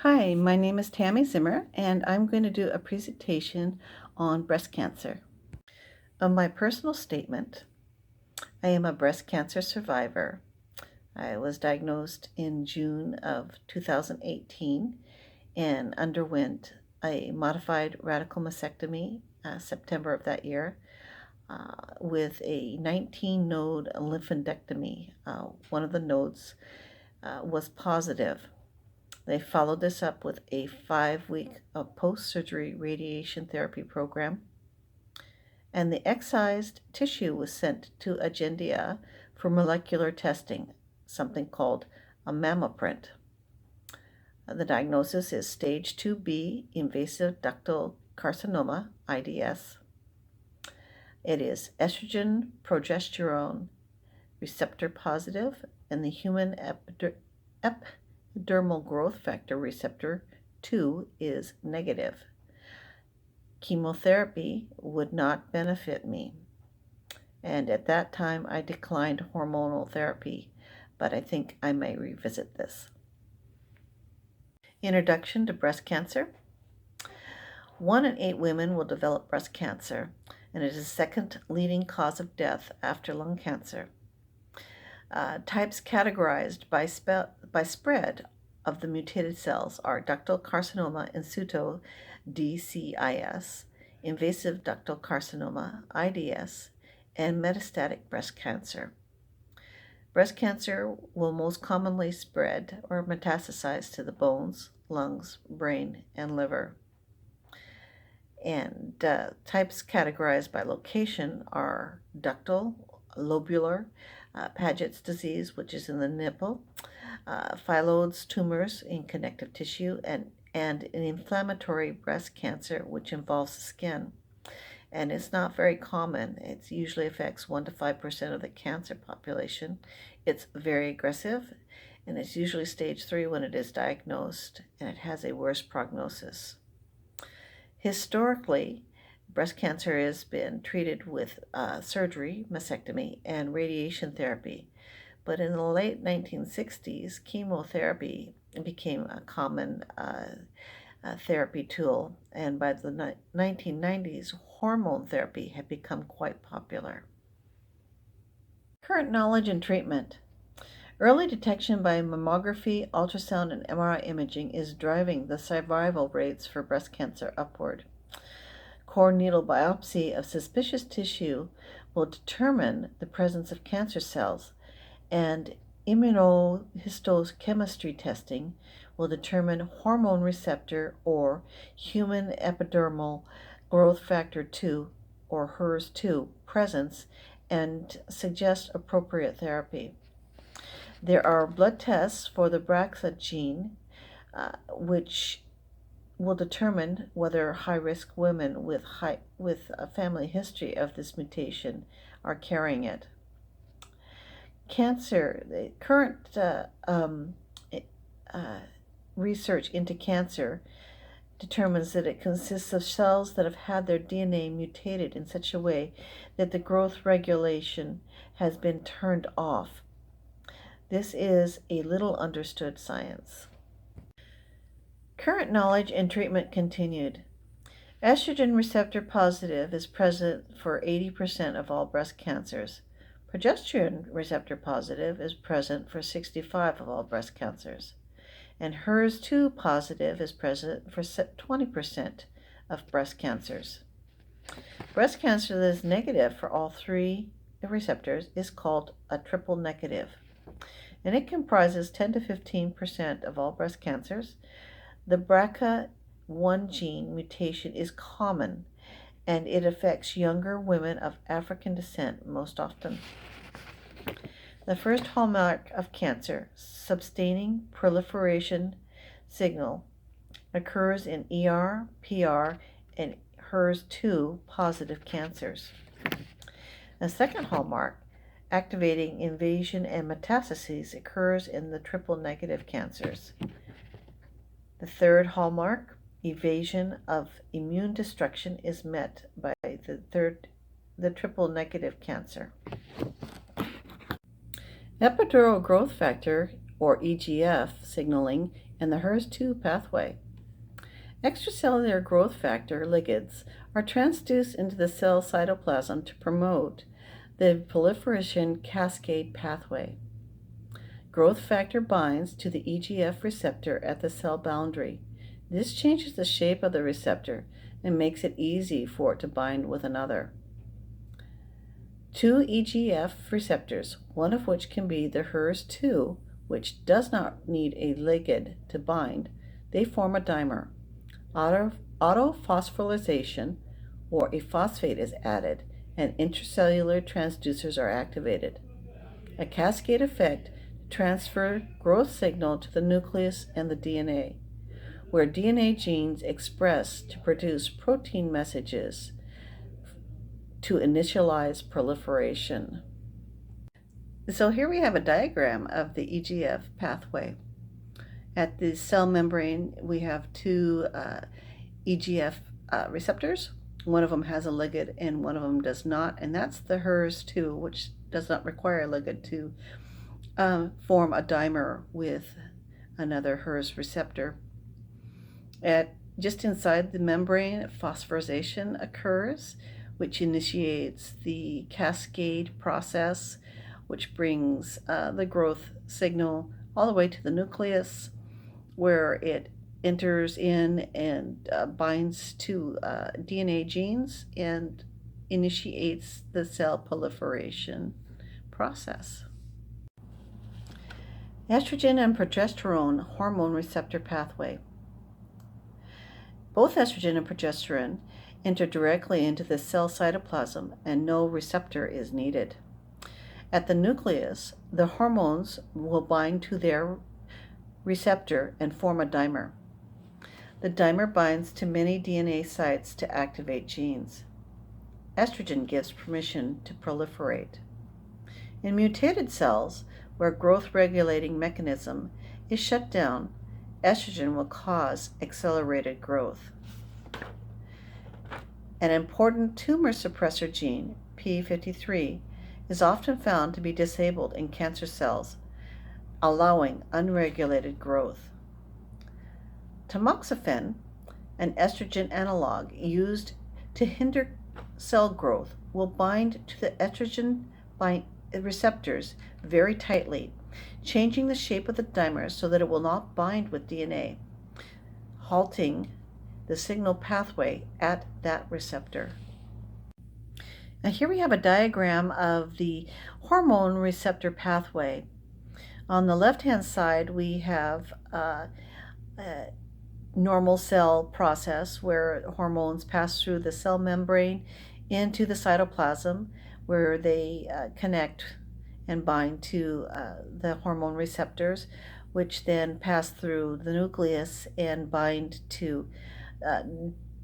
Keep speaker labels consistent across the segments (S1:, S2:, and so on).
S1: Hi, my name is Tammy Zimmer, and I'm going to do a presentation on breast cancer. My personal statement: I am a breast cancer survivor. I was diagnosed in June of 2018 and underwent a modified radical mastectomy September of that year with a 19 node lymphadenectomy. One of the nodes was positive. They followed this up with a 5-week post-surgery radiation therapy program, and the excised tissue was sent to Agendia for molecular testing, something called a mammoprint. The diagnosis is stage 2B invasive ductal carcinoma, IDS. It is estrogen progesterone receptor positive, and the human epidermal growth factor receptor 2 is negative. Chemotherapy would not benefit me, and at that time I declined hormonal therapy, but I think I may revisit this. Introduction to breast cancer. 1 in 8 women will develop breast cancer, and it is the second leading cause of death after lung cancer. Types categorized by spread of the mutated cells are ductal carcinoma in situ, DCIS, invasive ductal carcinoma, IDS, and metastatic breast cancer. Breast cancer will most commonly spread or metastasize to the bones, lungs, brain, and liver. And types categorized by location are ductal, lobular, Paget's disease, which is in the nipple, phyllodes tumors in connective tissue, and an inflammatory breast cancer, which involves the skin. And it's not very common. It usually affects 1 to 5% of the cancer population. It's very aggressive, and it's usually stage 3 when it is diagnosed, and it has a worse prognosis. Historically, breast cancer has been treated with surgery, mastectomy, and radiation therapy. But in the late 1960s, chemotherapy became a common therapy tool, and by the 1990s, hormone therapy had become quite popular. Current knowledge and treatment. Early detection by mammography, ultrasound, and MRI imaging is driving the survival rates for breast cancer upward. Core needle biopsy of suspicious tissue will determine the presence of cancer cells, and immunohistochemistry testing will determine hormone receptor or human epidermal growth factor 2 or HERS2 presence and suggest appropriate therapy. There are blood tests for the BRCA gene, which will determine whether high-risk women with a family history of this mutation are carrying it. Cancer, the current research into cancer determines that it consists of cells that have had their DNA mutated in such a way that the growth regulation has been turned off. This is a little understood science. Current knowledge and treatment continued. Estrogen receptor positive is present for 80% of all breast cancers. Progesterone receptor positive is present for 65% of all breast cancers. And HERS2 positive is present for 20% of breast cancers. Breast cancer that is negative for all 3 receptors is called a triple negative, and it comprises 10 to 15% of all breast cancers. The BRCA1 gene mutation is common, and it affects younger women of African descent most often. The first hallmark of cancer, sustaining proliferation signal, occurs in ER, PR, and HERS2 positive cancers. The second hallmark, activating invasion and metastases, occurs in the triple negative cancers. The third hallmark, evasion of immune destruction, is met by the triple negative cancer. Epidural growth factor, or EGF, signaling and the HERS2 pathway. Extracellular growth factor ligands are transduced into the cell cytoplasm to promote the proliferation cascade pathway. Growth factor binds to the EGF receptor at the cell boundary. This changes the shape of the receptor and makes it easy for it to bind with another. Two EGF receptors, one of which can be the HERS2, which does not need a ligand to bind, they form a dimer. Autophosphorylation, or a phosphate, is added, and intracellular transducers are activated. A cascade effect transfers growth signal to the nucleus and the DNA, where DNA genes express to produce protein messages to initialize proliferation. So here we have a diagram of the EGF pathway. At the cell membrane, we have two EGF receptors. One of them has a ligand and one of them does not, and that's the HERS2, which does not require a ligand to form a dimer with another HERS receptor. Just inside the membrane, phosphorylation occurs, which initiates the cascade process, which brings the growth signal all the way to the nucleus, where it enters in and binds to DNA genes and initiates the cell proliferation process. Estrogen and progesterone hormone receptor pathway. Both estrogen and progesterone enter directly into the cell cytoplasm and no receptor is needed. At the nucleus, the hormones will bind to their receptor and form a dimer. The dimer binds to many DNA sites to activate genes. Estrogen gives permission to proliferate. In mutated cells, where growth-regulating mechanism is shut down, estrogen will cause accelerated growth. An important tumor suppressor gene, PP3, is often found to be disabled in cancer cells, allowing unregulated growth. Tamoxifen, an estrogen analog used to hinder cell growth, will bind to the estrogen receptors very tightly, changing the shape of the dimer so that it will not bind with DNA, halting the signal pathway at that receptor. Now here we have a diagram of the hormone receptor pathway. On the left-hand side, we have a normal cell process where hormones pass through the cell membrane into the cytoplasm, where they connect and bind to the hormone receptors, which then pass through the nucleus and bind to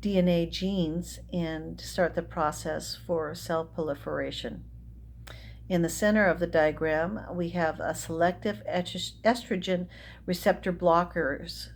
S1: DNA genes and start the process for cell proliferation. In the center of the diagram, we have a selective estrogen receptor blockers,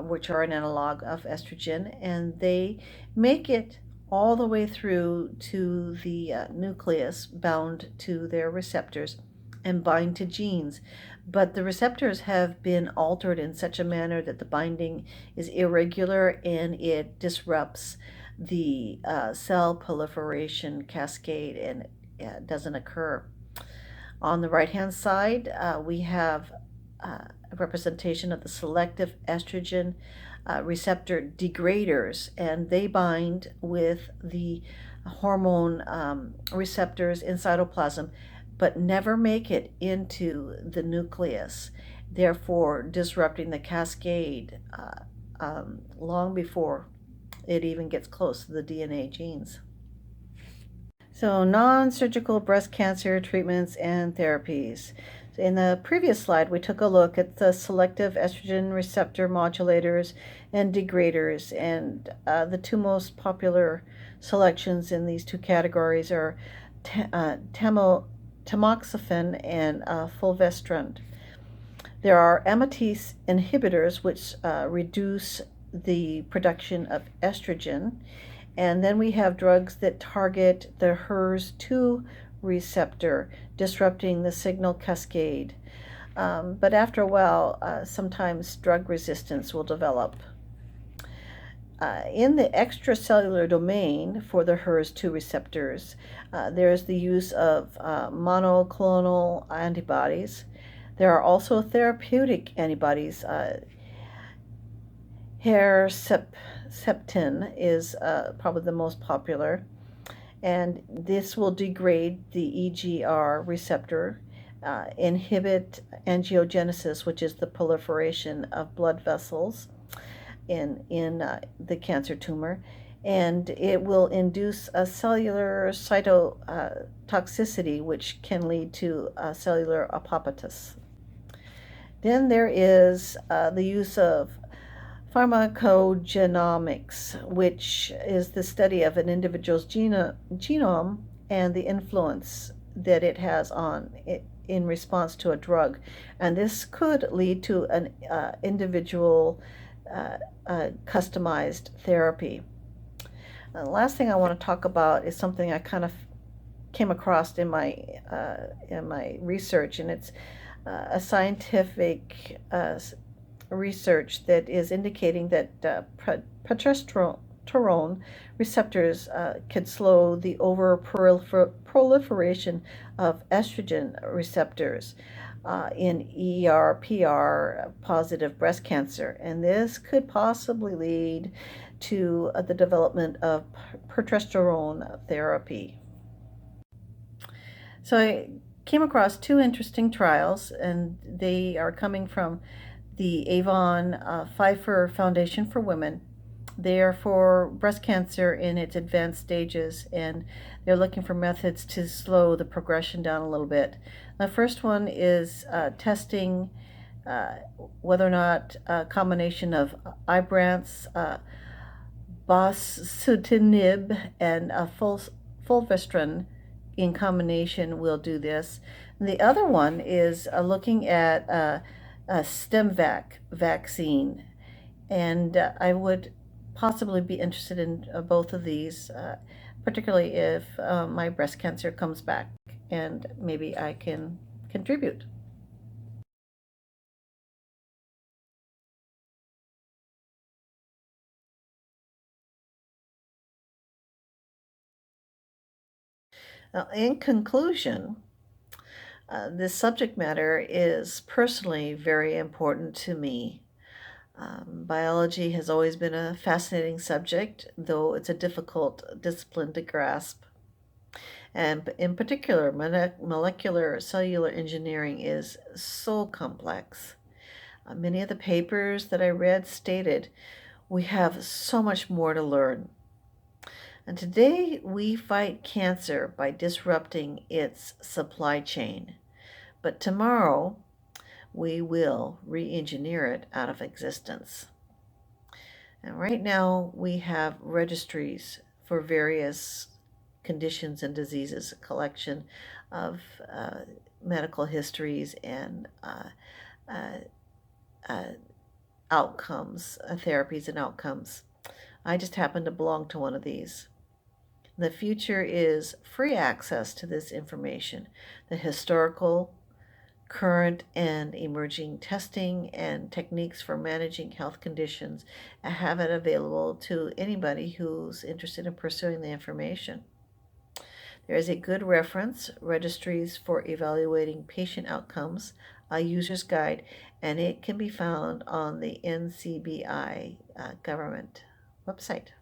S1: which are an analog of estrogen, and they make it all the way through to the nucleus, bound to their receptors and bind to genes. But the receptors have been altered in such a manner that the binding is irregular and it disrupts the cell proliferation cascade, and it doesn't occur. On the right-hand side, we have a representation of the selective estrogen receptor degraders, and they bind with the hormone receptors in cytoplasm but never make it into the nucleus, therefore disrupting the cascade long before it even gets close to the DNA genes. So non-surgical breast cancer treatments and therapies. In the previous slide, we took a look at the selective estrogen receptor modulators and degraders, and the two most popular selections in these two categories are tamoxifen and fulvestrant. There are aromatase inhibitors, which reduce the production of estrogen, and then we have drugs that target the HERS2 receptor, disrupting the signal cascade. But after a while, sometimes drug resistance will develop. In the extracellular domain for the HERS2 receptors, there's the use of monoclonal antibodies. There are also therapeutic antibodies. Herceptin is probably the most popular, and this will degrade the EGR receptor, inhibit angiogenesis, which is the proliferation of blood vessels in the cancer tumor, and it will induce a cellular cytotoxicity, which can lead to cellular apoptosis. Then there is the use of pharmacogenomics, which is the study of an individual's genome and the influence that it has on it in response to a drug. And this could lead to an individual customized therapy. The last thing I want to talk about is something I kind of came across in my research, and it's a scientific research that is indicating that progesterone receptors could slow the over-proliferation of estrogen receptors in ER/PR positive breast cancer, and this could possibly lead to the development of progesterone therapy. So I came across two interesting trials, and they are coming from the Avon Pfeiffer Foundation for Women. They are for breast cancer in its advanced stages, and they're looking for methods to slow the progression down a little bit. The first one is testing whether or not a combination of Ibrance, bosutinib, and fulvestrant in combination will do this. And the other one is looking at a StemVac vaccine, and I would possibly be interested in both of these, particularly if my breast cancer comes back and maybe I can contribute. Now, in conclusion, this subject matter is personally very important to me. Biology has always been a fascinating subject, though it's a difficult discipline to grasp. And in particular, molecular cellular engineering is so complex. Many of the papers that I read stated we have so much more to learn. And today we fight cancer by disrupting its supply chain. But tomorrow we will re engineer it out of existence. And right now we have registries for various conditions and diseases, a collection of medical histories and uh, uh, outcomes, therapies and outcomes. I just happen to belong to one of these. The future is free access to this information, the historical, current, and emerging testing and techniques for managing health conditions. I have it available to anybody who's interested in pursuing the information. There is a good reference, Registries for Evaluating Patient Outcomes, a user's guide, and it can be found on the NCBI government website.